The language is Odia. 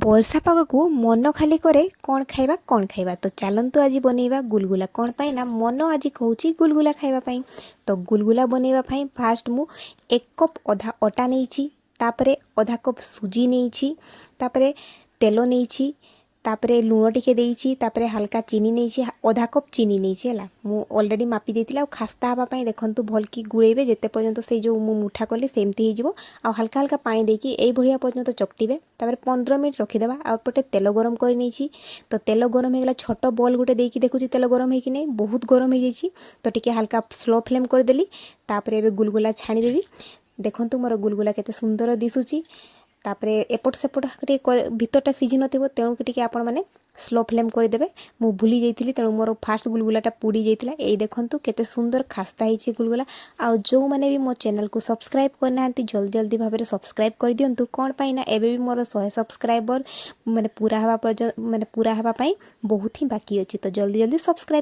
ବର୍ଷା ପାଗକୁ ମନ ଖାଲି କରେ କ'ଣ ଖାଇବା ତ ଚାଲନ୍ତୁ ଆଜି ବନେଇବା ଗୁଲଗୁଲା। କ'ଣ ପାଇଁ ନା ମନ ଆଜି କହୁଛି ଗୁଲଗୁଲା ଖାଇବା ପାଇଁ। ତ ଗୁଲଗୁଲା ବନେଇବା ପାଇଁ ଫାଷ୍ଟ ମୁଁ 1 କପ୍ ଅଧା ଅଟା ନେଇଛି, ତାପରେ ଅଧା କପ୍ ସୁଜି ନେଇଛି, ତାପରେ ତେଲ ନେଇଛି, ତାପରେ ଲୁଣ ଟିକେ ଦେଇଛି, ତାପରେ ହାଲକା ଚିନି ନେଇଛି, ଅଧା କପ୍ ଚିନି ନେଇଛି ହେଲା। ମୁଁ ଅଲରେଡ଼ି ମାପି ଦେଇଥିଲି। ଆଉ ଖାସ୍ତା ହେବା ପାଇଁ ଦେଖନ୍ତୁ ଭଲକି ଗୁଳେଇବେ ଯେତେ ପର୍ଯ୍ୟନ୍ତ ସେଇ ଯେଉଁ ମୁଁ ମୁଠା କଲି ସେମିତି ହେଇଯିବ। ଆଉ ହାଲକା ହାଲକା ପାଣି ଦେଇକି ଏଇଭଳିଆ ପର୍ଯ୍ୟନ୍ତ ଚକଟିବେ। ତାପରେ 15 ମିନିଟ୍ ରଖିଦେବା। ଆଉ ଏପଟେ ତେଲ ଗରମ କରି ନେଇଛି। ତ ତେଲ ଗରମ ହେଇଗଲା, ଛୋଟ ବଲ୍ ଗୋଟେ ଦେଇକି ଦେଖୁଛି ତେଲ ଗରମ ହେଇକି ନାହିଁ, ବହୁତ ଗରମ ହେଇଯାଇଛି। ତ ଟିକେ ହାଲକା ସ୍ଲୋ ଫ୍ଲେମ୍ କରିଦେଲି। ତାପରେ ଏବେ ଗୁଲଗୁଲା ଛାଣିଦେବି। ଦେଖନ୍ତୁ ମୋର ଗୁଲଗୁଲା କେତେ ସୁନ୍ଦର ଦିଶୁଛି। ତାପରେ ଏପଟ ସେପଟ ଟିକେ ଭିତରଟା ସିଝି ନଥିବ, ତେଣୁକି ଟିକେ ଆପଣମାନେ ସ୍ଲୋ ଫ୍ଲେମ୍ କରିଦେବେ। ମୁଁ ଭୁଲି ଯାଇଥିଲି, ତେଣୁ ମୋର ଫାଷ୍ଟ ଗୁଲଗୁଲାଟା ପୁଡ଼ି ଯାଇଥିଲା। ଏଇ ଦେଖନ୍ତୁ କେତେ ସୁନ୍ଦର ଖାସ୍ତା ହେଇଛି ଗୁଲଗୁଲା। ଆଉ ଯେଉଁମାନେ ବି ମୋ ଚ୍ୟାନେଲକୁ ସବସ୍କ୍ରାଇବ୍ କରିନାହାନ୍ତି ଜଲ୍ଦି ଭାବରେ ସବସ୍କ୍ରାଇବ୍ କରିଦିଅନ୍ତୁ। କ'ଣ ପାଇଁ ନା ଏବେ ବି ମୋର 100 ସବସ୍କ୍ରାଇବର ପୁରା ହେବା ପାଇଁ ବହୁତ ହିଁ ବାକି ଅଛି। ତ ଜଲ୍ଦି ସବସ୍କ୍ରାଇବ୍